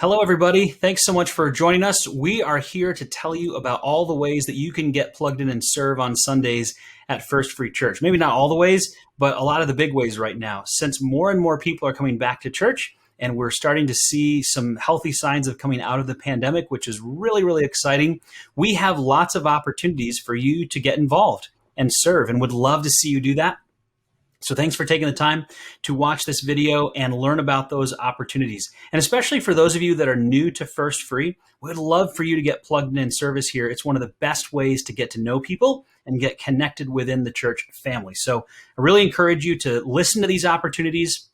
Hello, everybody. Thanks so much for joining us. We are here to tell you about all the ways that you can get plugged in and serve on Sundays at First Free Church. Maybe not all the ways, but a lot of the big ways right now. Since more and more people are coming back to church and we're starting to see some healthy signs of coming out of the pandemic, which is really, really exciting, we have lots of opportunities for you to get involved and serve and would love to see you do that. So thanks for taking the time to watch this video and learn about those opportunities. And especially for those of you that are new to First Free, we'd love for you to get plugged in service here. It's one of the best ways to get to know people and get connected within the church family. So I really encourage you to listen to these opportunities,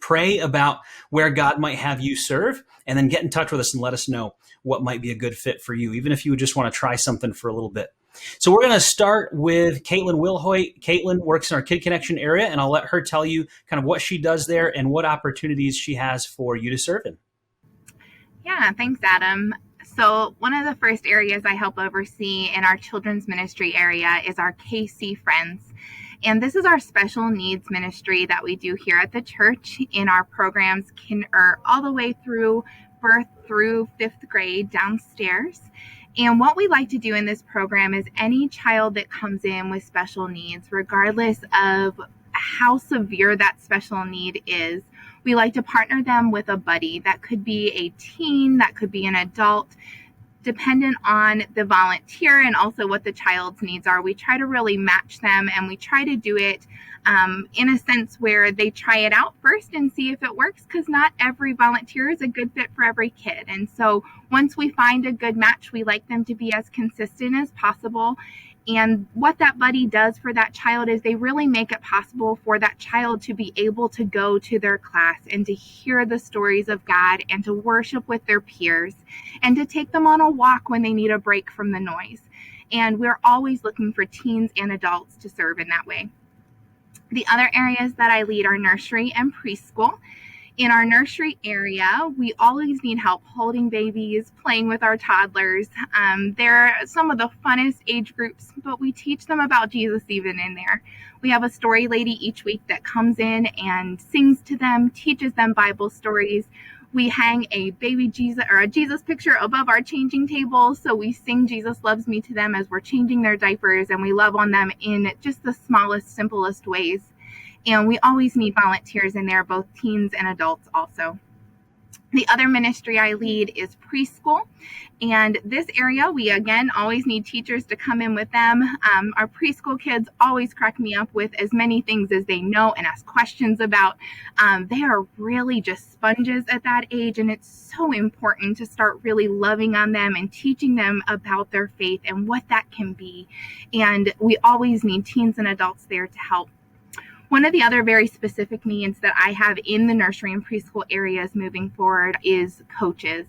pray about where God might have you serve, and then get in touch with us and let us know what might be a good fit for you, even if you just want to try something for a little bit. So we're going to start with Caitlin Wilhoit. Caitlin works in our Kid Connection area, and I'll let her tell you kind of what she does there and what opportunities she has for you to serve in. Yeah, thanks, Adam. So one of the first areas I help oversee in our children's ministry area is our KC Friends. And this is our special needs ministry that we do here at the church in our programs all the way through birth through fifth grade downstairs. And what we like to do in this program is any child that comes in with special needs, regardless of how severe that special need is, we like to partner them with a buddy. That could be a teen, that could be an adult, dependent on the volunteer and also what the child's needs are. We try to really match them, and we try to do it in a sense where they try it out first and see if it works, because not every volunteer is a good fit for every kid. And so once we find a good match, we like them to be as consistent as possible. And what that buddy does for that child is they really make it possible for that child to be able to go to their class and to hear the stories of God and to worship with their peers and to take them on a walk when they need a break from the noise. And we're always looking for teens and adults to serve in that way. The other areas that I lead are nursery and preschool. In our nursery area, we always need help holding babies, playing with our toddlers. They're some of the funnest age groups, but we teach them about Jesus even in there. We have a story lady each week that comes in and sings to them, teaches them Bible stories. We hang a baby Jesus or a Jesus picture above our changing table, so we sing Jesus Loves Me to them as we're changing their diapers, and we love on them in just the smallest, simplest ways. And we always need volunteers in there, both teens and adults also. The other ministry I lead is preschool. And this area, we again always need teachers to come in with them. Our preschool kids always crack me up with as many things as they know and ask questions about. They are really just sponges at that age. And it's so important to start really loving on them and teaching them about their faith and what that can be. And we always need teens and adults there to help. One of the other very specific needs that I have in the nursery and preschool areas moving forward is coaches.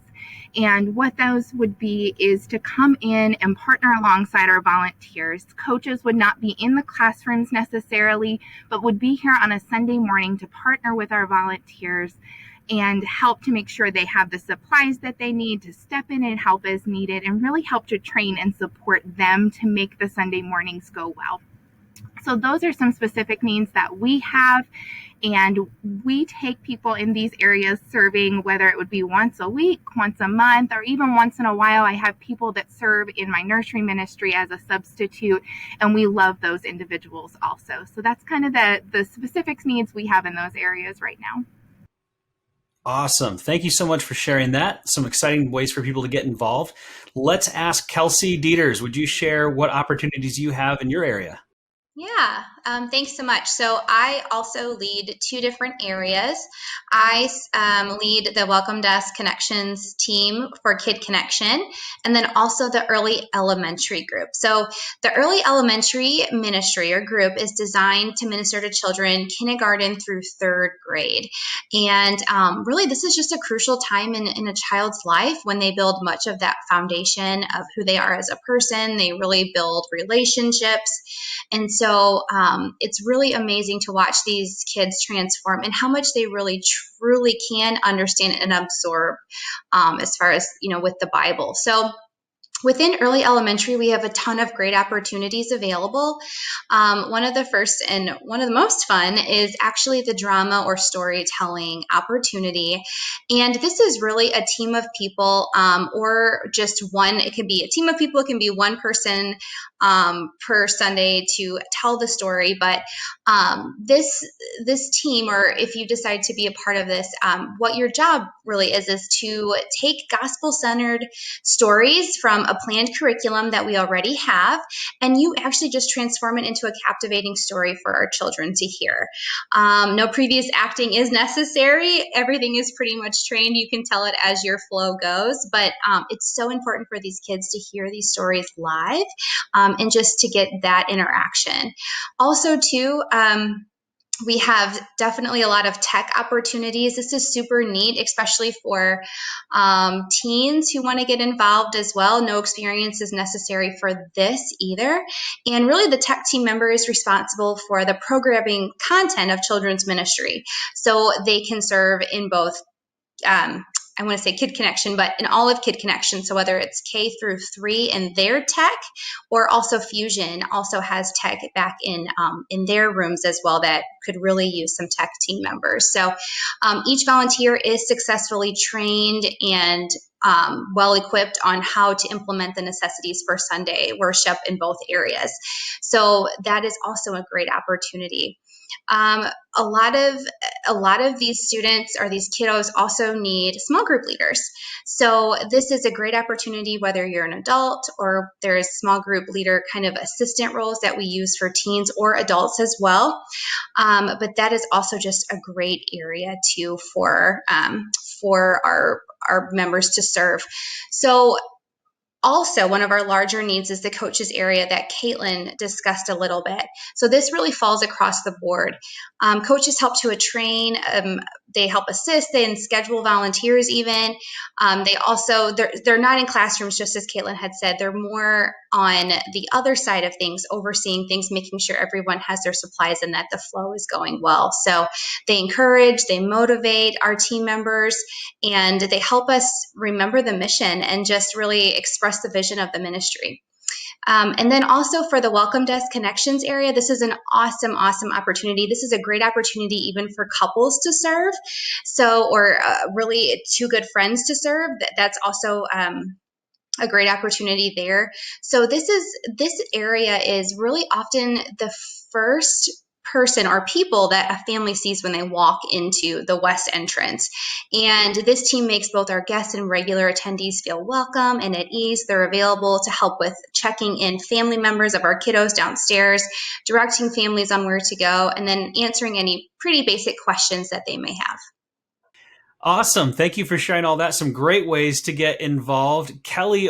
And what those would be is to come in and partner alongside our volunteers. Coaches would not be in the classrooms necessarily, but would be here on a Sunday morning to partner with our volunteers and help to make sure they have the supplies that they need to step in and help as needed, and really help to train and support them to make the Sunday mornings go well. So those are some specific needs that we have, and we take people in these areas serving, whether it would be once a week, once a month, or even once in a while. I have people that serve in my nursery ministry as a substitute, and we love those individuals also. So that's kind of the specific needs we have in those areas right now. Awesome. Thank you so much for sharing that. Some exciting ways for people to get involved. Let's ask Kelsey Dieters. Would you share what opportunities you have in your area? Yeah, thanks so much. So I also lead two different areas. I lead the Welcome Desk Connections team for Kid Connection, and then also the early elementary group. So the early elementary ministry or group is designed to minister to children kindergarten through third grade. And really, this is just a crucial time in a child's life when they build much of that foundation of who they are as a person. They really build relationships. And so it's really amazing to watch these kids transform and how much they really truly can understand and absorb as far as, with the Bible. So Within early elementary, we have a ton of great opportunities available. One of the first and one of the most fun is actually the drama or storytelling opportunity. And this is really a team of people, or just one. It could be a team of people, it can be one person per Sunday to tell the story. But this team, or if you decide to be a part of this, what your job really is to take gospel-centered stories from a planned curriculum that we already have, and you actually just transform it into a captivating story for our children to hear. No previous acting is necessary. Everything is pretty much trained. You can tell it as your flow goes, but it's so important for these kids to hear these stories live, and just to get that interaction. Also, too, we have definitely a lot of tech opportunities. This is super neat, especially for teens who want to get involved as well. No experience is necessary for this either. And really, the tech team member is responsible for the programming content of children's ministry. So they can serve in both I want to say Kid Connection, but in all of Kid Connection. So whether it's K through 3 in their tech, or also Fusion also has tech back in their rooms as well that could really use some tech team members. So each volunteer is successfully trained and well equipped on how to implement the necessities for Sunday worship in both areas. So that is also a great opportunity. A lot of these students or these kiddos also need small group leaders. So this is a great opportunity, whether you're an adult or there's small group leader kind of assistant roles that we use for teens or adults as well. But that is also just a great area too for our members to serve. So also, one of our larger needs is the coaches area that Caitlin discussed a little bit. So this really falls across the board. Coaches help to train, they help assist, they schedule volunteers even. They also, they're not in classrooms, just as Caitlin had said. They're more on the other side of things, overseeing things, making sure everyone has their supplies and that the flow is going well. So they encourage, they motivate our team members, and they help us remember the mission and just really express the vision of the ministry. And then also for the Welcome Desk Connections area, this is an awesome opportunity. This is a great opportunity even for couples to serve. So, or really two good friends to serve. That's also a great opportunity there. So this area is really often the first person or people that a family sees when they walk into the west entrance. And this team makes both our guests and regular attendees feel welcome and at ease. They're available to help with checking in family members of our kiddos downstairs, directing families on where to go, and then answering any pretty basic questions that they may have. Awesome. Thank you for sharing all that. Some great ways to get involved. Kelly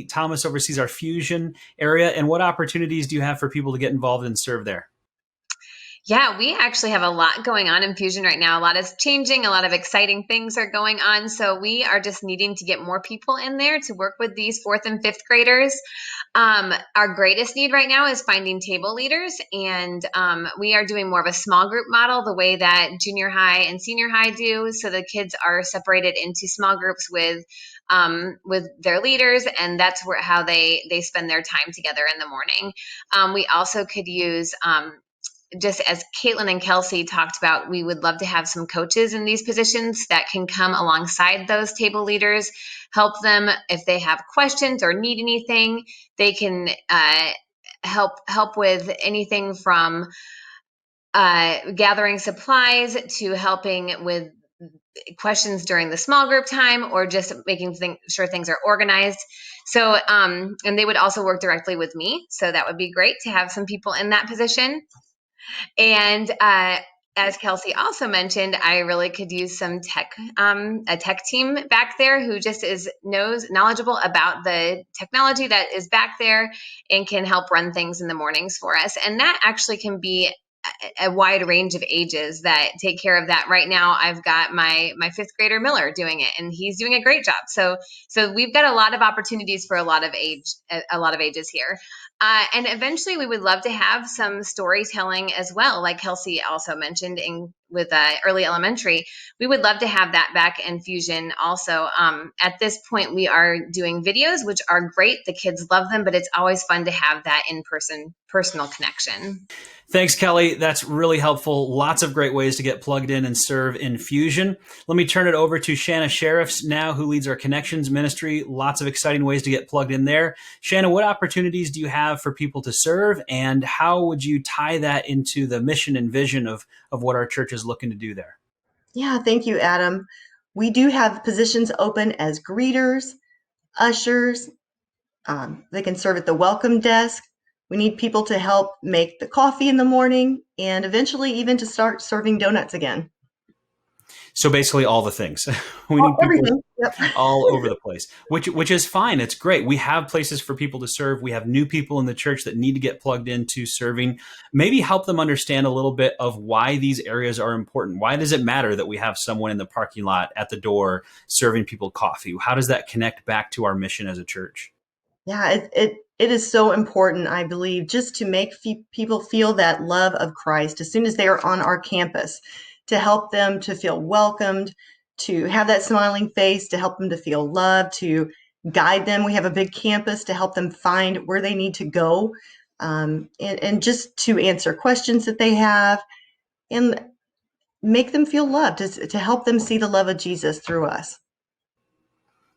Thomas oversees our Fusion area. And what opportunities do you have for people to get involved and serve there? Yeah, we actually have a lot going on in Fusion right now. A lot is changing. A lot of exciting things are going on. So we are just needing to get more people in there to work with these 4th and 5th graders. Our greatest need right now is finding table leaders. And we are doing more of a small group model, the way that junior high and senior high do. So the kids are separated into small groups with their leaders, and that's how they spend their time together in the morning. We also could use just as Caitlin and Kelsey talked about, we would love to have some coaches in these positions that can come alongside those table leaders, help them if they have questions or need anything. They can help with anything from gathering supplies to helping with questions during the small group time, or just making sure things are organized. So, and they would also work directly with me. So that would be great to have some people in that position. And as Kelsey also mentioned, I really could use some a tech team back there who just knowledgeable about the technology that is back there and can help run things in the mornings for us. And that actually can be a wide range of ages that take care of that. Right now, I've got my 5th grader Miller doing it, and he's doing a great job. So we've got a lot of opportunities for a lot of ages here. And eventually we would love to have some storytelling as well, like Kelsey also mentioned, and early elementary. We would love to have that back in Fusion also. At this point, we are doing videos, which are great. The kids love them, but it's always fun to have that in-person personal connection. Thanks, Kelly. That's really helpful. Lots of great ways to get plugged in and serve in Fusion. Let me turn it over to Shanna Sheriffs now, who leads our Connections Ministry. Lots of exciting ways to get plugged in there. Shanna, what opportunities do you have for people to serve, and how would you tie that into the mission and vision of what our church is looking to do there? Yeah, thank you, Adam. We do have positions open as greeters, ushers. They can serve at the welcome desk. We need people to help make the coffee in the morning and eventually even to start serving donuts again. So basically all the things. We need people Everything. Yep. all over the place, which is fine. It's great. We have places for people to serve. We have new people in the church that need to get plugged into serving. Maybe help them understand a little bit of why these areas are important. Why does it matter that we have someone in the parking lot at the door serving people coffee? How does that connect back to our mission as a church? Yeah, it is so important, I believe, just to make people feel that love of Christ as soon as they are on our campus, to help them to feel welcomed, to have that smiling face, to help them to feel loved, to guide them. We have a big campus to help them find where they need to go, and just to answer questions that they have and make them feel loved, to help them see the love of Jesus through us.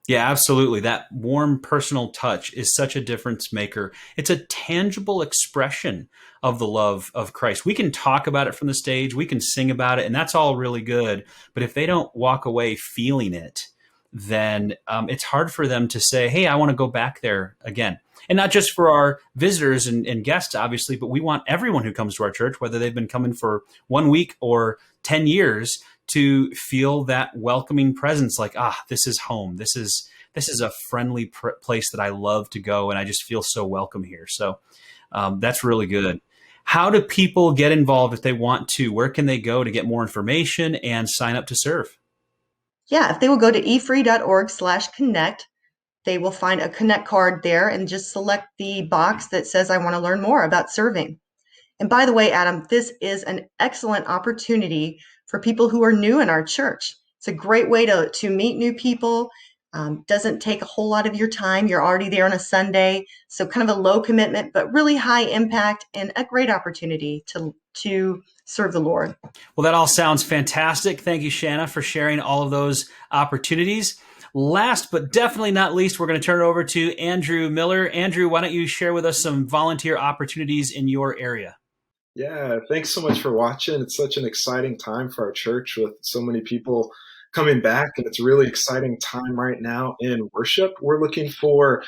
Yeah, absolutely. That warm personal touch is such a difference maker. It's a tangible expression of the love of Christ. We can talk about it from the stage, we can sing about it, and that's all really good. But if they don't walk away feeling it, then it's hard for them to say, hey, I want to go back there again. And not just for our visitors and guests, obviously, but we want everyone who comes to our church, whether they've been coming for 1 week or 10 years, to feel that welcoming presence, like, this is home. This is a friendly place that I love to go, and I just feel so welcome here. So that's really good. How do people get involved if they want to? Where can they go to get more information and sign up to serve? Yeah, if they will go to efree.org/connect, they will find a connect card there and just select the box that says, I want to learn more about serving. And by the way, Adam, this is an excellent opportunity for people who are new in our church. It's a great way to meet new people. Doesn't take a whole lot of your time. You're already there on a Sunday, so kind of a low commitment, but really high impact and a great opportunity to serve the Lord. Well, that all sounds fantastic. Thank you, Shanna, for sharing all of those opportunities. Last but definitely not least, we're going to turn it over to Andrew Miller. Andrew, why don't you share with us some volunteer opportunities in your area? Yeah, thanks so much for watching. It's such an exciting time for our church with so many people coming back, and it's a really exciting time right now in worship. We're looking for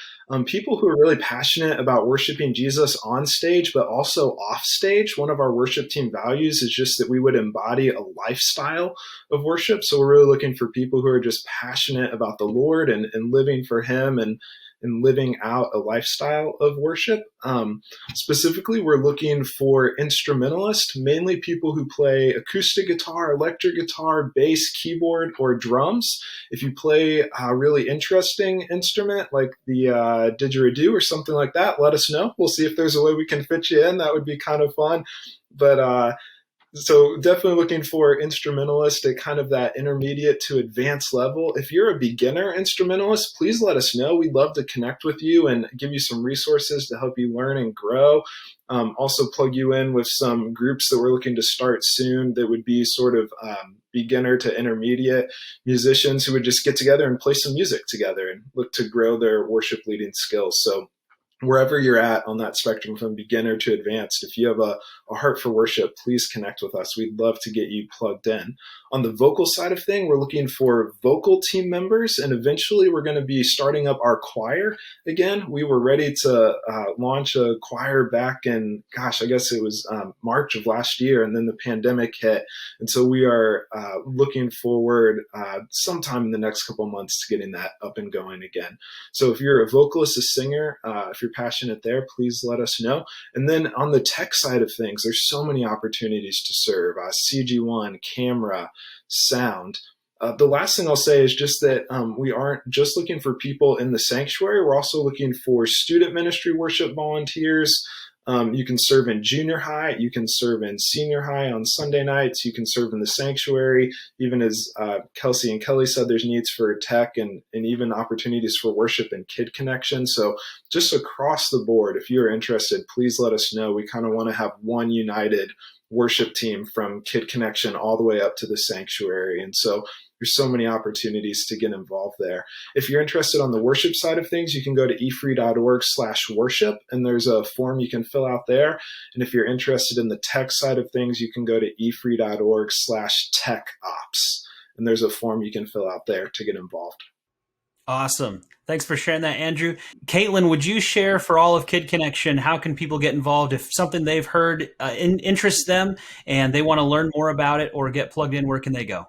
people who are really passionate about worshiping Jesus on stage, but also off stage. One of our worship team values is just that we would embody a lifestyle of worship. So we're really looking for people who are just passionate about the Lord and living for Him and living out a lifestyle of worship. Specifically, we're looking for instrumentalists, mainly people who play acoustic guitar, electric guitar, bass, keyboard, or drums. If you play a really interesting instrument like the didgeridoo or something like that, let us know. We'll see if there's a way we can fit you in. That would be kind of fun. But so definitely looking for instrumentalists at kind of that intermediate to advanced level. If you're a beginner instrumentalist, please let us know. We'd love to connect with you and give you some resources to help you learn and grow. Also plug you in with some groups that we're looking to start soon that would be sort of beginner to intermediate musicians who would just get together and play some music together and look to grow their worship leading skills. So wherever you're at on that spectrum from beginner to advanced, if you have a heart for worship, please connect with us. We'd love to get you plugged in. On the vocal side of thing, we're looking for vocal team members, and eventually we're going to be starting up our choir again. We were ready to launch a choir back in, I guess it was March of last year, and then the pandemic hit. And so we are looking forward sometime in the next couple months to getting that up and going again. So if you're a vocalist, a singer, if you're passionate there, please let us know. And then on the tech side of things, there's so many opportunities to serve. CG1, camera, sound. The last thing I'll say is just that we aren't just looking for people in the sanctuary. We're also looking for student ministry worship volunteers, You can serve in junior high. You can serve in senior high on Sunday nights. You can serve in the sanctuary. Even as Kelsey and Kelly said, there's needs for tech and even opportunities for worship and Kid Connection. So just across the board, if you're interested, please let us know. We kind of want to have one united worship team from Kid Connection all the way up to the sanctuary. And so there's so many opportunities to get involved there. If you're interested on the worship side of things, you can go to efree.org/worship, and there's a form you can fill out there. And if you're interested in the tech side of things, you can go to efree.org/techops, and there's a form you can fill out there to get involved. Awesome. Thanks for sharing that, Andrew. Caitlin, would you share for all of Kid Connection, how can people get involved if something they've heard interests them and they want to learn more about it or get plugged in? Where can they go?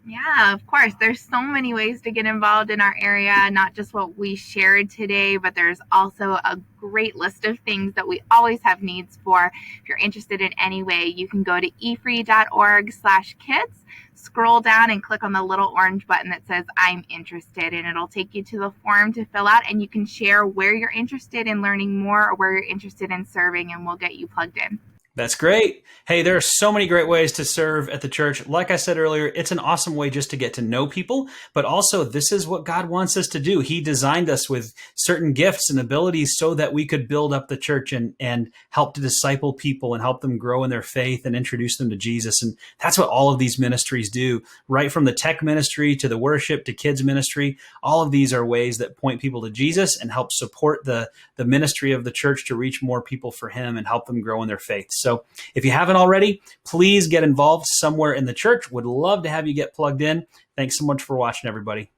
Yeah, of course. There's so many ways to get involved in our area, not just what we shared today, but there's also a great list of things that we always have needs for. If you're interested in any way, you can go to efree.org/kids, scroll down and click on the little orange button that says I'm interested, and it'll take you to the form to fill out, and you can share where you're interested in learning more or where you're interested in serving, and we'll get you plugged in. That's great. Hey, there are so many great ways to serve at the church. Like I said earlier, it's an awesome way just to get to know people, but also this is what God wants us to do. He designed us with certain gifts and abilities so that we could build up the church and help to disciple people and help them grow in their faith and introduce them to Jesus. And that's what all of these ministries do, right from the tech ministry to the worship to kids ministry. All of these are ways that point people to Jesus and help support the ministry of the church to reach more people for him and help them grow in their faith. So if you haven't already, please get involved somewhere in the church. Would love to have you get plugged in. Thanks so much for watching, everybody.